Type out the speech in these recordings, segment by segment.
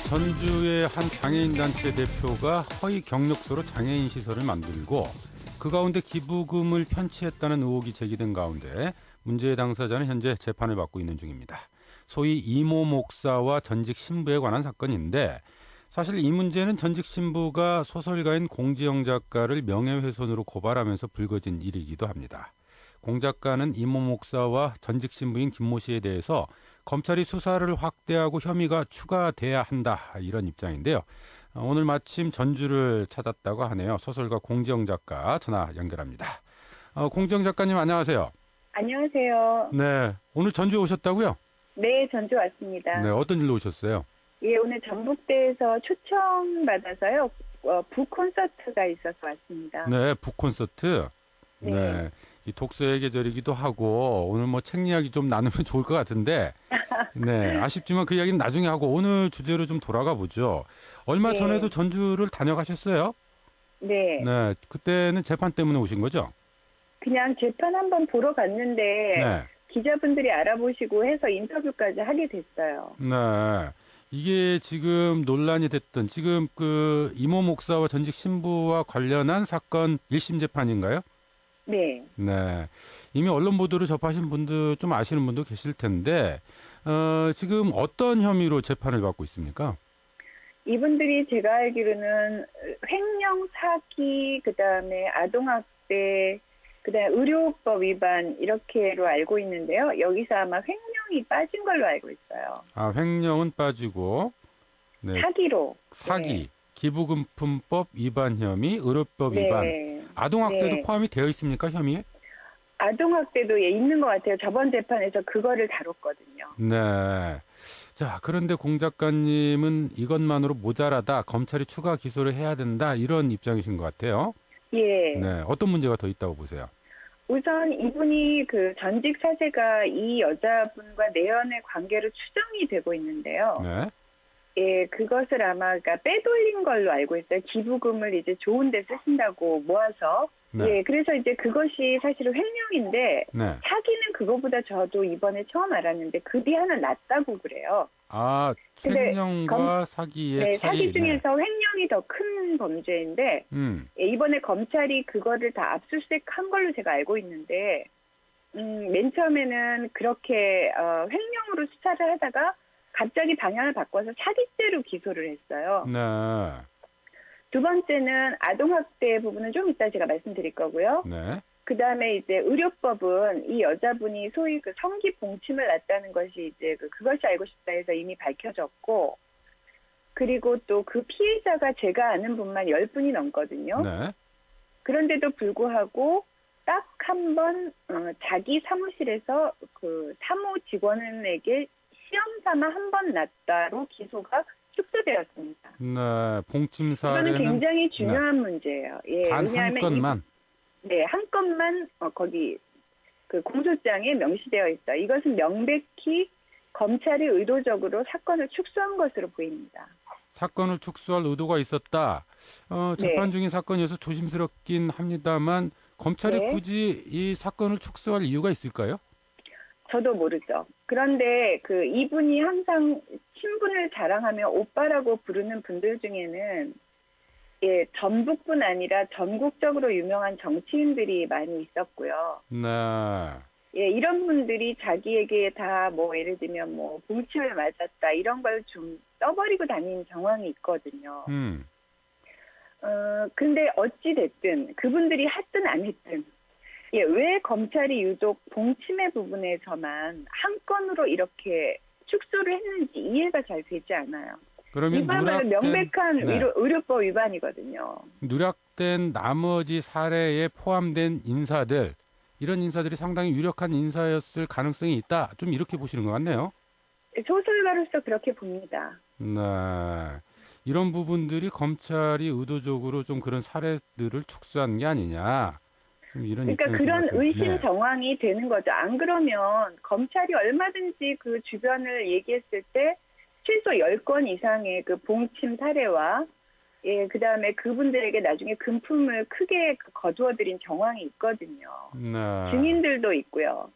전주의 한 장애인 단체 대표가 허위 경력서로 장애인 시설을 만들고 그 가운데 기부금을 편취했다는 의혹이 제기된 가운데 문제의 당사자는 현재 재판을 받고 있는 중입니다. 소위 이모 목사와 전직 신부에 관한 사건인데 사실 이 문제는 전직 신부가 소설가인 공지영 작가를 명예훼손으로 고발하면서 불거진 일이기도 합니다. 공 작가는 이모 목사와 전직 신부인 김모 씨에 대해서 검찰이 수사를 확대하고 혐의가 추가돼야 한다 이런 입장인데요. 오늘 마침 전주를 찾았다고 하네요. 소설가 공지영 작가 전화 연결합니다. 공지영 작가님 안녕하세요. 안녕하세요. 네, 오늘 전주에 오셨다고요? 네, 전주 왔습니다. 네, 어떤 일로 오셨어요? 예, 오늘 전북대에서 초청받아서요. 북콘서트가 있어서 왔습니다. 네, 북콘서트. 네. 네. 이 독서의 계절이기도 하고 오늘 뭐 책 이야기 좀 나누면 좋을 것 같은데 네, 아쉽지만 그 이야기는 나중에 하고 오늘 주제로 좀 돌아가 보죠. 얼마 네. 전에도 전주를 다녀가셨어요? 네. 네, 그때는 재판 때문에 오신 거죠? 그냥 재판 한번 보러 갔는데 네. 기자분들이 알아보시고 해서 인터뷰까지 하게 됐어요. 네. 이게 지금 논란이 됐던 지금 그 이모 목사와 전직 신부와 관련한 사건 1심 재판인가요? 네. 네. 이미 언론 보도를 접하신 분들 좀 아시는 분도 계실 텐데 지금 어떤 혐의로 재판을 받고 있습니까? 이분들이 제가 알기로는 횡령 사기, 그다음에 아동학대, 그다음에 의료법 위반 이렇게로 알고 있는데요. 여기서 아마 횡령이 빠진 걸로 알고 있어요. 아, 횡령은 빠지고 네. 사기로. 사기, 네. 기부금품법 위반 혐의, 의료법 네. 위반, 아동학대도 네. 포함이 되어 있습니까, 혐의에? 아동학대도 예, 있는 것 같아요. 저번 재판에서 그거를 다뤘거든요. 네. 자, 그런데 공 작가님은 이것만으로 모자라다, 검찰이 추가 기소를 해야 된다, 이런 입장이신 것 같아요. 예. 네. 어떤 문제가 더 있다고 보세요? 우선 이분이 그 전직 사제가 이 여자분과 내연의 관계로 추정이 되고 있는데요. 네. 예, 그것을 아마 그러니까 빼돌린 걸로 알고 있어요. 기부금을 이제 좋은 데 쓰신다고 모아서. 네. 예, 그래서 이제 그것이 사실은 횡령인데 네. 사기는 그거보다 저도 이번에 처음 알았는데 급이 하나 낮다고 그래요. 아, 근데 횡령과 사기의 네, 차이. 사기 중에서 횡령이 더 큰 범죄인데 예, 이번에 검찰이 그거를 다 압수수색한 걸로 제가 알고 있는데 맨 처음에는 그렇게 횡령으로 수사를 하다가 갑자기 방향을 바꿔서 사기죄로 기소를 했어요. 네. 두 번째는 아동학대 부분은 좀 이따 제가 말씀드릴 거고요. 네. 그 다음에 이제 의료법은 이 여자분이 소위 그 성기 봉침을 놨다는 것이 이제 그것이 알고 싶다 해서 이미 밝혀졌고, 그리고 또 그 피해자가 제가 아는 분만 10분이 넘거든요. 네. 그런데도 불구하고 딱 한 번 자기 사무실에서 그 사무 직원에게 시험 삼아 한 번 놨다로 기소가 축소되었습니다. 네. 봉침 이거는 사례는 굉장히 중요한 문제예요. 예, 단 한 왜냐하면 건만. 네, 한 건만 거기 그 공소장에 명시되어 있다. 이것은 명백히 검찰이 의도적으로 사건을 축소한 것으로 보입니다. 사건을 축소할 의도가 있었다. 재판 네. 중인 사건이어서 조심스럽긴 합니다만 검찰이 네. 굳이 이 사건을 축소할 이유가 있을까요? 저도 모르죠. 그런데 그 이분이 항상 친분을 자랑하며 오빠라고 부르는 분들 중에는 예, 전북뿐 아니라 전국적으로 유명한 정치인들이 많이 있었고요. 네. 예, 이런 분들이 자기에게 다 뭐 예를 들면 뭐 봉침을 맞았다 이런 걸 좀 떠버리고 다니는 정황이 있거든요. 근데 어찌 됐든 그분들이 했든 안 했든 예, 왜 검찰이 유독 봉침의 부분에서만 한 건으로 이렇게 축소를 했는지 이해가 잘 되지 않아요. 그러면 이번에는 명백한 네. 의료법 위반이거든요. 누락된 나머지 사례에 포함된 인사들, 이런 인사들이 상당히 유력한 인사였을 가능성이 있다. 좀 이렇게 보시는 것 같네요. 소설가로서 그렇게 봅니다. 네. 이런 부분들이 검찰이 의도적으로 좀 그런 사례들을 축소한 게 아니냐. 좀 이런 그러니까 입장이신 그런 것 같은데. 의심 네. 정황이 되는 거죠. 안 그러면 검찰이 얼마든지 그 주변을 얘기했을 때 최소 10건 이상의 그 봉침 사례와 예, 그다음에 그분들에게 나중에 금품을 크게 거두어들인 정황이 있거든요. 네. 증인들도 있고요.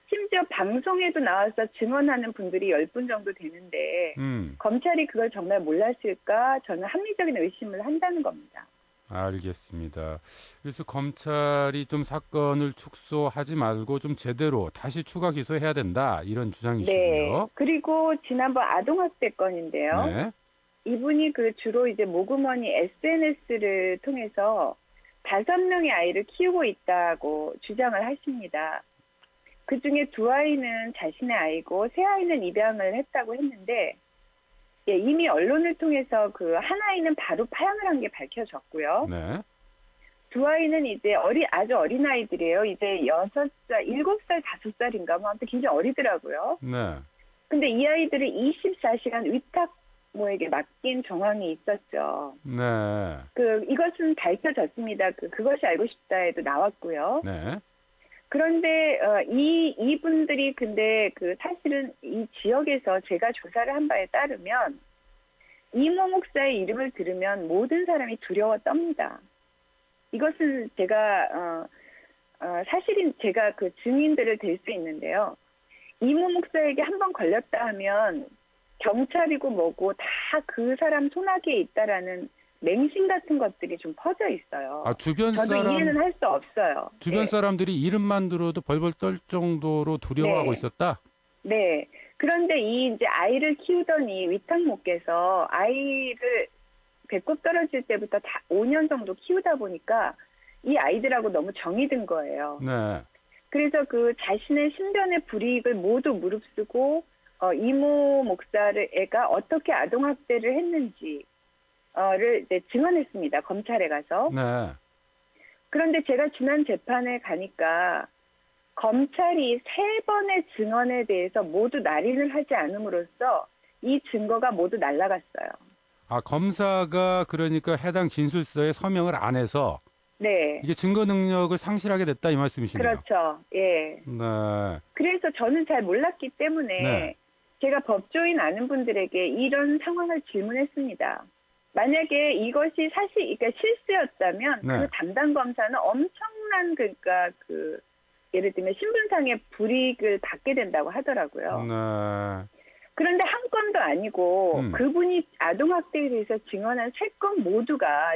심지어 방송에도 나와서 증언하는 분들이 10분 정도 되는데 검찰이 그걸 정말 몰랐을까? 저는 합리적인 의심을 한다는 겁니다. 알겠습니다. 그래서 검찰이 좀 사건을 축소하지 말고 좀 제대로 다시 추가 기소해야 된다 이런 주장이시고요. 네. 그리고 지난번 아동학대 건인데요. 네. 이분이 그 주로 이제 모금원이 SNS를 통해서 5명의 아이를 키우고 있다고 주장을 하십니다. 그 중에 2아이는 자신의 아이고 3아이는 입양을 했다고 했는데, 예, 이미 언론을 통해서 그 한 아이는 바로 파양을 한 게 밝혀졌고요. 네. 2아이는 이제 아주 어린 아이들이에요. 이제 6살, 7살, 5살인가 뭐 아무튼 굉장히 어리더라고요. 네. 근데 이 아이들을 24시간 위탁모에게 맡긴 정황이 있었죠. 네. 이것은 밝혀졌습니다. 그것이 알고 싶다에도 나왔고요. 네. 그런데 이분들이 근데 사실은 이 지역에서 제가 조사를 한 바에 따르면 이모 목사의 이름을 들으면 모든 사람이 두려워 떱니다. 이것은 제가 사실은 제가 그 증인들을 댈 수 있는데요. 이모 목사에게 한번 걸렸다 하면 경찰이고 뭐고 다 그 사람 손아귀에 있다라는 맹신 같은 것들이 좀 퍼져 있어요. 주변 저도 사람 이해는 할 수 없어요. 주변 네. 사람들이 이름만 들어도 벌벌 떨 정도로 두려워하고 네. 있었다. 네. 그런데 이제 아이를 키우던 이 위탁모께서 아이를 배꼽 떨어질 때부터 5년 정도 키우다 보니까 이 아이들하고 너무 정이 든 거예요. 네. 그래서 그 자신의 신변의 불이익을 모두 무릅쓰고 이모 목사를 애가 어떻게 아동학대를 했는지 를 이제 증언했습니다. 검찰에 가서. 네. 그런데 제가 지난 재판에 가니까 검찰이 3번의 증언에 대해서 모두 날인을 하지 않음으로써 이 증거가 모두 날아갔어요. 검사가 그러니까 해당 진술서에 서명을 안 해서 네. 이게 증거 능력을 상실하게 됐다 이 말씀이시네요. 그렇죠. 예. 네. 그래서 저는 잘 몰랐기 때문에 네. 제가 법조인 아는 분들에게 이런 상황을 질문했습니다. 만약에 이것이 그러니까 실수였다면 네. 그 담당 검사는 엄청난 그러니까 예를 들면 신분상의 불이익을 받게 된다고 하더라고요. 네. 그런데 한 건도 아니고 그분이 아동학대에 대해서 증언한 3건 모두가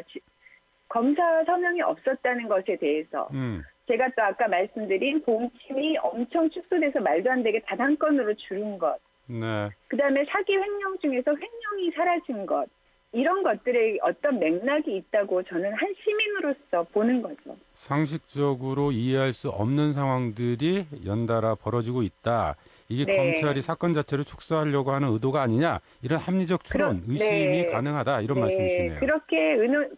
검사 서명이 없었다는 것에 대해서 제가 또 아까 말씀드린 공침이 엄청 축소돼서 말도 안 되게 단 한 건으로 줄은 것, 네. 그다음에 사기 횡령 중에서 횡령이 사라진 것, 이런 것들에 어떤 맥락이 있다고 저는 한 시민으로서 보는 거죠. 상식적으로 이해할 수 없는 상황들이 연달아 벌어지고 있다. 이게 네. 검찰이 사건 자체를 축소하려고 하는 의도가 아니냐. 이런 합리적 추론, 의심이 네. 가능하다. 이런 말씀이시네요.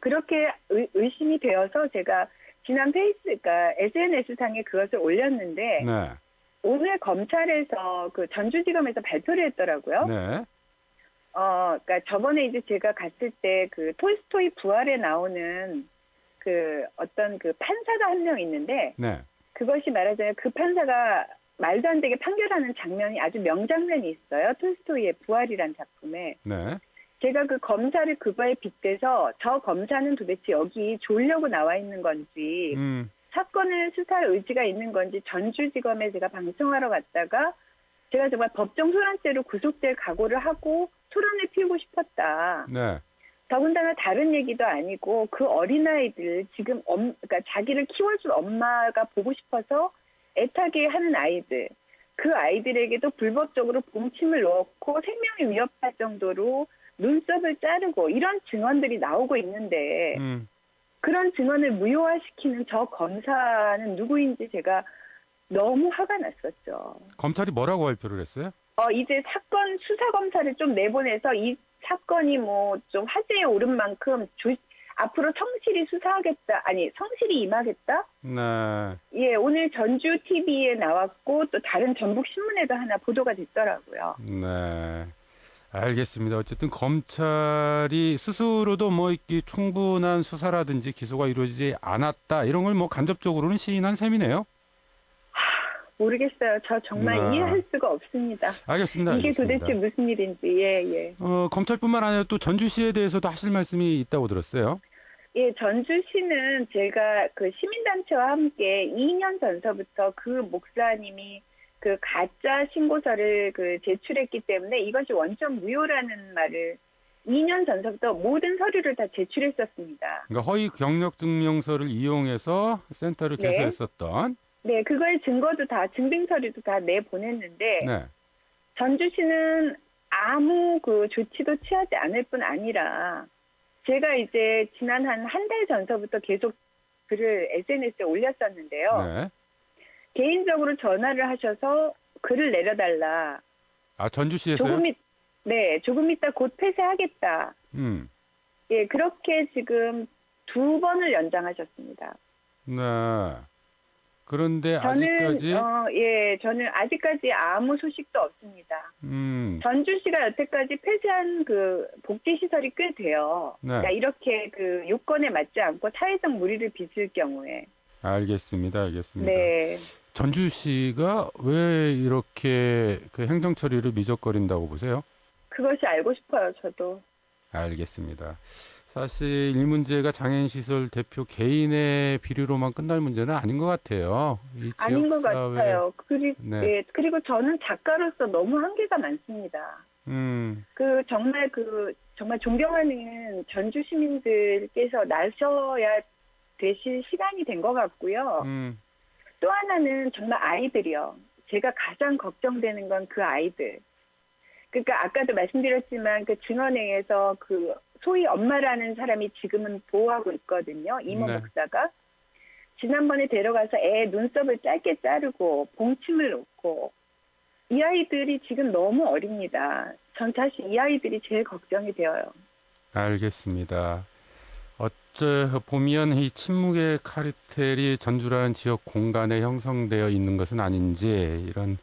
그렇게 의심이 되어서 제가 지난 그러니까 SNS상에 그것을 올렸는데 네. 오늘 검찰에서 전주지검에서 발표를 했더라고요. 네. 그러니까 저번에 이제 제가 갔을 때 톨스토이 부활에 나오는 어떤 판사가 한 명 있는데 네. 그것이 말하자면 그 판사가 말도 안 되게 판결하는 장면이 아주 명장면이 있어요. 톨스토이의 부활이란 작품에. 네. 제가 그 검사를 그거에 빗대서 저 검사는 도대체 여기 졸려고 나와 있는 건지 사건을 수사할 의지가 있는 건지 전주지검에 제가 방송하러 갔다가 제가 정말 법정 소란죄로 구속될 각오를 하고 소란을 피우고 싶었다. 네. 더군다나 다른 얘기도 아니고 그 어린아이들 지금 그러니까 자기를 키워준 엄마가 보고 싶어서 애타게 하는 아이들, 그 아이들에게도 불법적으로 봉침을 넣고 생명이 위협할 정도로 눈썹을 자르고 이런 증언들이 나오고 있는데 그런 증언을 무효화시키는 저 검사는 누구인지 제가 너무 화가 났었죠. 검찰이 뭐라고 발표를 했어요? 이제 사건 수사 검사를 좀 내보내서 이 사건이 뭐 좀 화제에 오른 만큼 앞으로 성실히 성실히 임하겠다? 네. 예, 오늘 전주 TV에 나왔고 또 다른 전북 신문에도 하나 보도가 됐더라고요. 네. 알겠습니다. 어쨌든 검찰이 스스로도 이 충분한 수사라든지 기소가 이루어지지 않았다. 이런 걸 간접적으로는 시인한 셈이네요. 모르겠어요. 저 정말 네. 이해할 수가 없습니다. 알겠습니다. 이게 알겠습니다. 도대체 무슨 일인지. 예. 검찰뿐만 아니라 또 전주시에 대해서도 하실 말씀이 있다고 들었어요. 예, 전주시는 제가 시민단체와 함께 2년 전서부터 그 목사님이 그 가짜 신고서를 그 제출했기 때문에 이것이 원천 무효라는 말을 2년 전서부터 모든 서류를 다 제출했었습니다. 그러니까 허위 경력 증명서를 이용해서 센터를 네. 개설했었던. 네, 그거의 증거도 다 증빙 서류도 다 내보냈는데 네. 전주시는 아무 그 조치도 취하지 않을 뿐 아니라 제가 이제 지난 한 달 전서부터 계속 글을 SNS에 올렸었는데요. 네. 개인적으로 전화를 하셔서 글을 내려달라. 아, 전주시에서요? 조금 있다 곧 폐쇄하겠다. 예, 그렇게 지금 2번을 연장하셨습니다. 네. 그런데 저는 아직까지 저는 아직까지 아무 소식도 없습니다. 전주시가 여태까지 폐쇄한 그 복지 시설이 꽤 돼요. 네. 그러니까 이렇게 그 요건에 맞지 않고 사회적 무리를 빚을 경우에. 알겠습니다. 네. 전주시가 왜 이렇게 그 행정 처리를 미적거린다고 보세요? 그것이 알고 싶어요, 저도. 알겠습니다. 사실 이 문제가 장애인시설 대표 개인의 비리로만 끝날 문제는 아닌 것 같아요. 이 아닌 것 지역사회. 같아요. 네. 그리고 저는 작가로서 너무 한계가 많습니다. 정말 존경하는 전주 시민들께서 나서야 되실 시간이 된 것 같고요. 또 하나는 정말 아이들이요. 제가 가장 걱정되는 건 그 아이들. 그러니까 아까도 말씀드렸지만 그 증언회에서 그 소위 엄마라는 사람이 지금은 보호하고 있거든요. 이모 네. 목사가. 지난번에 데려가서 애 눈썹을 짧게 자르고 봉침을 놓고 이 아이들이 지금 너무 어립니다. 전 사실 이 아이들이 제일 걱정이 되어요. 알겠습니다. 어째 보면 이 침묵의 카르텔이 전주라는 지역 공간에 형성되어 있는 것은 아닌지 이런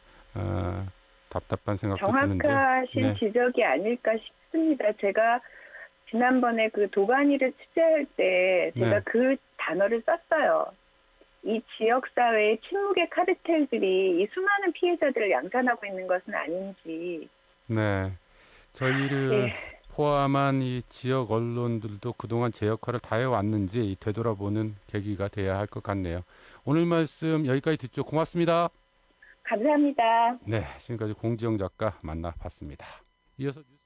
답답한 생각도 드는데. 정확하신 네. 지적이 아닐까 싶습니다. 제가 지난번에 그 도가니를 취재할 때 제가 네. 그 단어를 썼어요. 이 지역사회의 침묵의 카르텔들이 이 수많은 피해자들을 양산하고 있는 것은 아닌지. 네. 저희를 네. 포함한 이 지역 언론들도 그동안 제 역할을 다해왔는지 되돌아보는 계기가 돼야 할 것 같네요. 오늘 말씀 여기까지 듣죠. 고맙습니다. 감사합니다. 네, 지금까지 공지영 작가 만나봤습니다. 이어서 뉴스